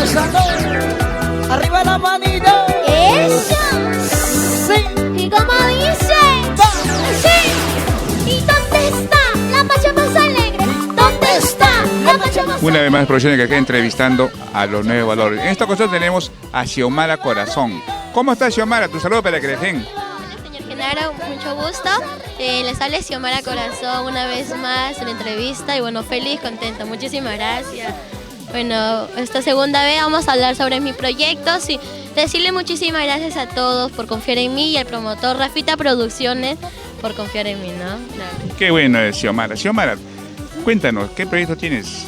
gozando. Arriba la manito. Eso. Sí. ¿Y cómo dice? Sí. ¿Y dónde está la macha más alegre? ¿Dónde está la macha más Una vez más, producciones que acá entrevistando a los nuevos valores. En esta ocasión tenemos a Xiomara Corazón. ¿Cómo estás, Xiomara? Tu saludo para que le den. Hola, señor Genaro, mucho gusto. Les habla Xiomara Corazón una vez más en la entrevista y bueno, feliz, contenta. Muchísimas gracias. Bueno, esta segunda vez vamos a hablar sobre mis proyectos y decirle muchísimas gracias a todos por confiar en mí y al promotor Rafita Producciones por confiar en mí, ¿no? Claro. Qué bueno, Xiomara. Xiomara, cuéntanos, ¿qué proyecto tienes?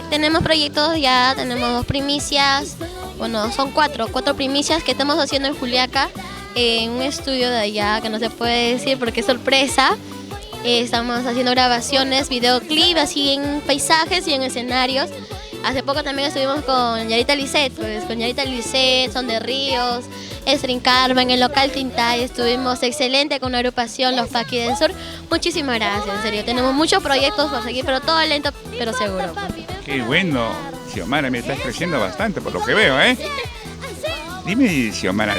Tenemos proyectos ya, tenemos 2 primicias, bueno, son 4 primicias que estamos haciendo en Juliaca, en un estudio de allá que no se puede decir porque es sorpresa. Estamos haciendo grabaciones, videoclip, así en paisajes y en escenarios. Hace poco también estuvimos con Yarita Lisset, pues con Yarita Lisset, Son de Ríos, Estrin Carmen, el local Tintay. Estuvimos excelente con una agrupación, los Paqui del Sur. Muchísimas gracias, en serio. Tenemos muchos proyectos por seguir, pero todo lento, pero seguro. Qué bueno, Xiomara, me estás creciendo bastante por lo que veo, ¿eh? Dime, Xiomara,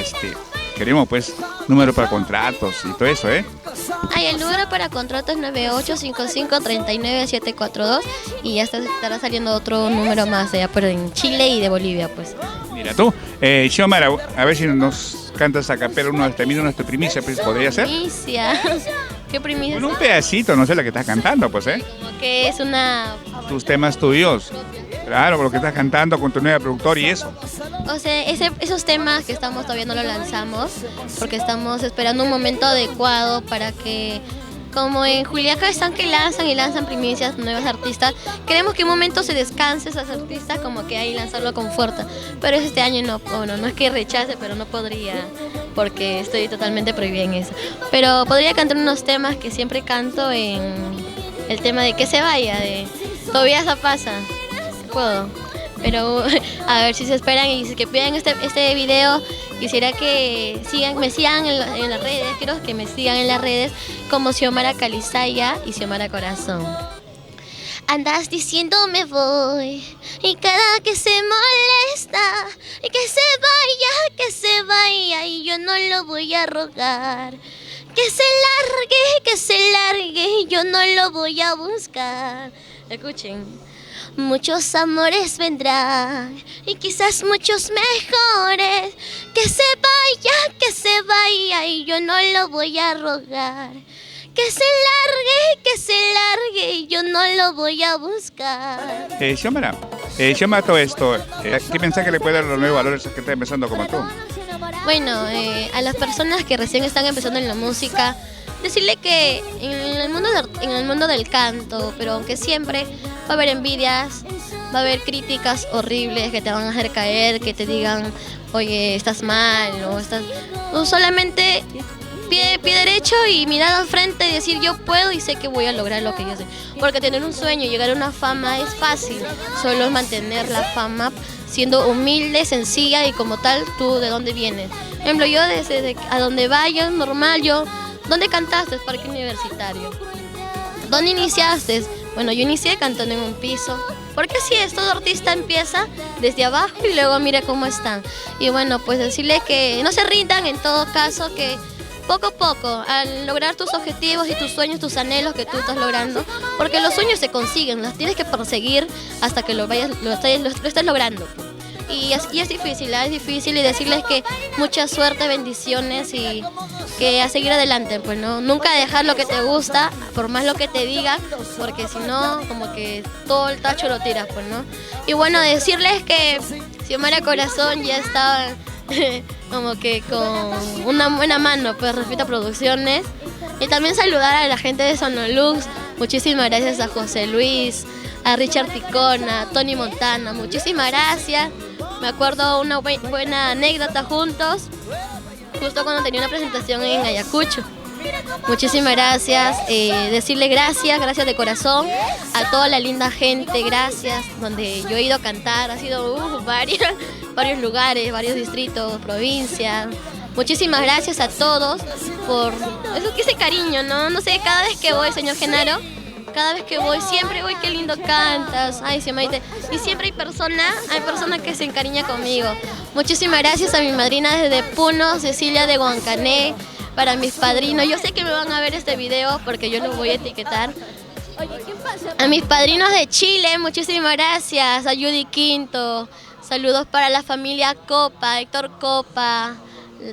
queremos pues número para contratos y todo eso, ¿eh? El número para contratos es 9855-39742 y ya estará saliendo otro número más allá, pero en Chile y de Bolivia, pues. Mira tú, Xiomara, a ver si nos cantas a capela uno de nuestra primicia, pues, ¿podría ser? Primicia. ¿Qué primicia? Bueno, un pedacito, no sé la que estás cantando, pues, ¿eh? Como que es una... Tus temas tuyos. Claro, lo que estás cantando con tu nueva productor y eso. O sea, esos temas que estamos todavía no los lanzamos porque estamos esperando un momento adecuado para que, como en Juliaca están que lanzan y lanzan primicias, nuevos artistas, queremos que un momento se descanse esos artistas como que ahí lanzarlo con fuerza. Pero este año no, bueno, no es que rechace, pero no podría porque estoy totalmente prohibida en eso. Pero podría cantar unos temas que siempre canto en el tema de que se vaya, de todavía eso pasa. Puedo, pero a ver si se esperan y que vean este video. Quisiera que me sigan en las redes, quiero que me sigan en las redes como Xiomara Calizaya y Xiomara Corazón. Andas diciendo me voy y cada que se molesta y que se vaya y yo no lo voy a rogar. Que se largue y yo no lo voy a buscar. Escuchen. Muchos amores vendrán y quizás muchos mejores. Que se vaya y yo no lo voy a rogar. Que se largue y yo no lo voy a buscar. Xiomara, todo esto, ¿qué mensaje le puede dar a los nuevos valores que están empezando como tú? Bueno, a las personas que recién están empezando en la música, decirle que en el mundo del canto, pero aunque siempre va a haber envidias, va a haber críticas horribles que te van a hacer caer, que te digan, oye, estás mal, o solamente pie derecho y mirar al frente y decir yo puedo y sé que voy a lograr lo que yo sé. Porque tener un sueño y llegar a una fama es fácil, solo es mantener la fama siendo humilde, sencilla y como tal, tú de dónde vienes. Por ejemplo, yo desde a donde vaya, normal, ¿dónde cantaste? Parque Universitario. ¿Dónde iniciaste? Bueno, yo inicié cantando en un piso. Porque así es, todo artista empieza desde abajo y luego mira cómo están. Y bueno, pues decirle que no se rindan en todo caso, que poco a poco, al lograr tus objetivos y tus sueños, tus anhelos que tú estás logrando, porque los sueños se consiguen, los tienes que perseguir hasta que lo estés logrando. Y es difícil y decirles que mucha suerte, bendiciones y que a seguir adelante, pues no, nunca dejar lo que te gusta, por más lo que te digan, porque si no, como que todo el tacho lo tiras, pues no. Y bueno, decirles que Xiomara Corazón ya estaba como que con una buena mano, pues Rafita Producciones, y también saludar a la gente de Sonolux, muchísimas gracias a José Luis, a Richard Ticona, a Tony Montana, muchísimas gracias. Me acuerdo una buena anécdota juntos, justo cuando tenía una presentación en Ayacucho. Muchísimas gracias, decirle gracias de corazón a toda la linda gente, gracias, donde yo he ido a cantar, ha sido varios lugares, varios distritos, provincias. Muchísimas gracias a todos por ese cariño, ¿no? No sé, cada vez que voy, señor Genaro, Cada vez que voy, siempre, uy, qué lindo cantas. Ay, Xiomara. Y siempre hay personas que se encariñan conmigo. Muchísimas gracias a mi madrina desde Puno, Cecilia de Huancané, para mis padrinos. Yo sé que me van a ver este video porque yo los voy a etiquetar. A mis padrinos de Chile, muchísimas gracias. A Judy Quinto. Saludos para la familia Copa, Héctor Copa.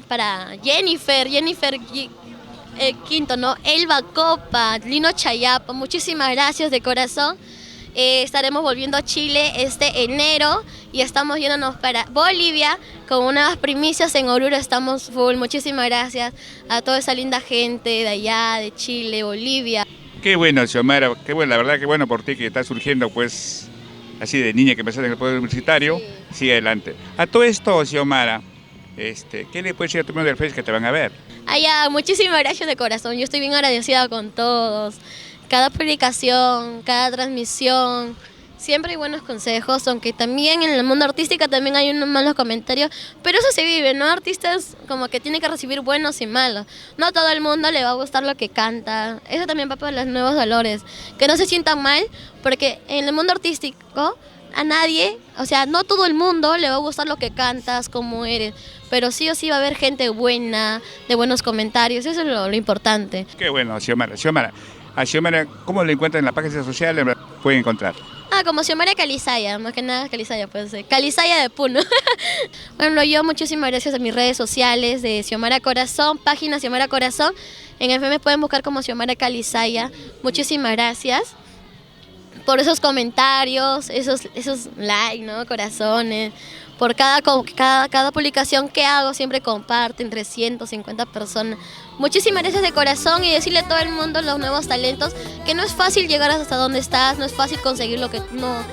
Para Jennifer Quinto, ¿no? Elba Copa, Lino Chayapa, muchísimas gracias de corazón. Estaremos volviendo a Chile este enero y estamos yéndonos para Bolivia con unas primicias en Oruro. Estamos full. Muchísimas gracias a toda esa linda gente de allá, de Chile, Bolivia. Qué bueno, Xiomara, qué bueno, la verdad que bueno por ti que está surgiendo pues así de niña que empezaste en el poder universitario. Sí. Sigue adelante. A todo esto, Xiomara, ¿qué le puedes decir a tu amigo del Facebook que te van a ver? Allá, muchísimas gracias de corazón. Yo estoy bien agradecida con todos. Cada publicación, cada transmisión, siempre hay buenos consejos, aunque también en el mundo artístico también hay unos malos comentarios, pero eso se vive, ¿no? Artistas como que tienen que recibir buenos y malos. No a todo el mundo le va a gustar lo que canta. Eso también va para los nuevos valores. Que no se sientan mal, porque en el mundo artístico a nadie, o sea, no todo el mundo le va a gustar lo que cantas, cómo eres, pero sí o sí va a haber gente buena, de buenos comentarios, eso es lo importante. Qué bueno, Xiomara. A Xiomara, ¿cómo lo encuentran en las páginas sociales? Pueden encontrar. Como Xiomara Calizaya, más que nada Calizaya puede ser. Calizaya de Puno. Bueno, yo muchísimas gracias a mis redes sociales de Xiomara Corazón, página Xiomara Corazón. En FM me pueden buscar como Xiomara Calizaya. Muchísimas gracias por esos comentarios, esos likes, ¿no? Corazones. Por cada publicación que hago siempre comparten 350 personas. Muchísimas gracias de corazón y decirle a todo el mundo, los nuevos talentos, que no es fácil llegar hasta donde estás, no es fácil conseguir lo que uno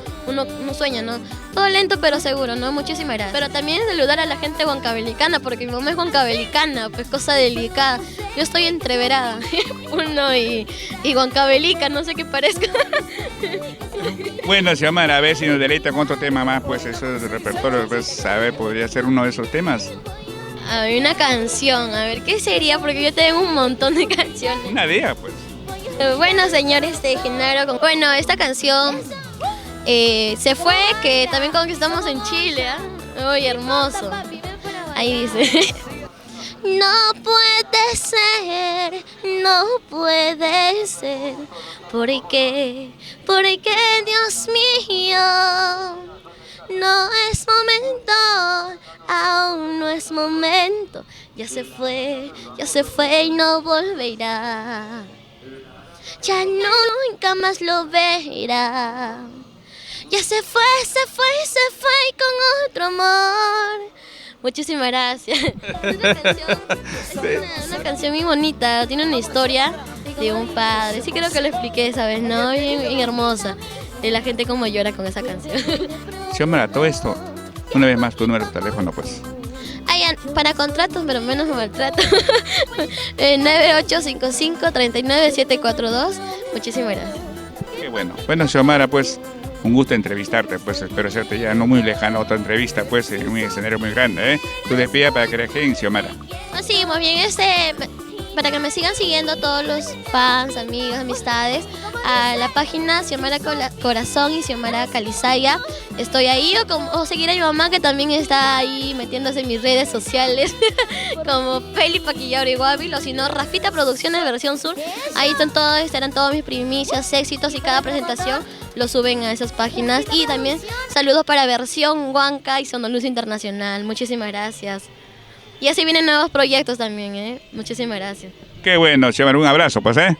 sueña, ¿no? Todo lento pero seguro, ¿no? Muchísimas gracias. Pero también saludar a la gente huancabelicana, porque mi mamá es huancabelicana, pues cosa delicada. Yo estoy entreverada, Puno y Huancavelica, no sé qué parezca. Bueno, Xiomara, a ver si nos deleita con otro tema más, pues eso es el repertorio, pues a ver, podría ser uno de esos temas. A ver, una canción, a ver, ¿qué sería? Porque yo tengo un montón de canciones. Una idea, pues. Bueno, señor Genaro, bueno, esta canción se fue, que también conquistamos en Chile, ¿eh? Uy, hermoso. Ahí dice. No puede ser, no puede ser, ¿por qué, Dios mío? No es momento, aún no es momento, ya se fue y no volverá, ya nunca más lo verá, ya se fue con otro amor. Muchísimas gracias. Una canción muy bonita, tiene una historia de un padre. Sí creo que lo expliqué esa vez, ¿no? Bien hermosa. Y la gente como llora con esa canción. Xiomara, todo esto, una vez más tu número de teléfono, pues. Para contratos, pero menos maltrato. 9855-39742. Muchísimas gracias. Qué bueno. Bueno, Xiomara, pues un gusto entrevistarte, pues espero hacerte ya no muy lejano otra entrevista, pues en un escenario muy grande, ¿eh? Tu despida para que dejen, Xiomara. Sí, muy bien, para que me sigan siguiendo todos los fans, amigos, amistades, a la página Xiomara Corazón y Xiomara Calizaya. Estoy ahí, o seguir a mi mamá, que también está ahí metiéndose en mis redes sociales, como Peli Paquillador y Guabil, o si no, Rafita Producciones Versión Sur. Ahí estarán todas mis primicias, éxitos, y cada presentación lo suben a esas páginas. Y también saludos para Versión Huanca y Sonoluz Internacional. Muchísimas gracias. Y así vienen nuevos proyectos también, ¿eh? Muchísimas gracias. Qué bueno, Xiomara, un abrazo, pues, ¿eh?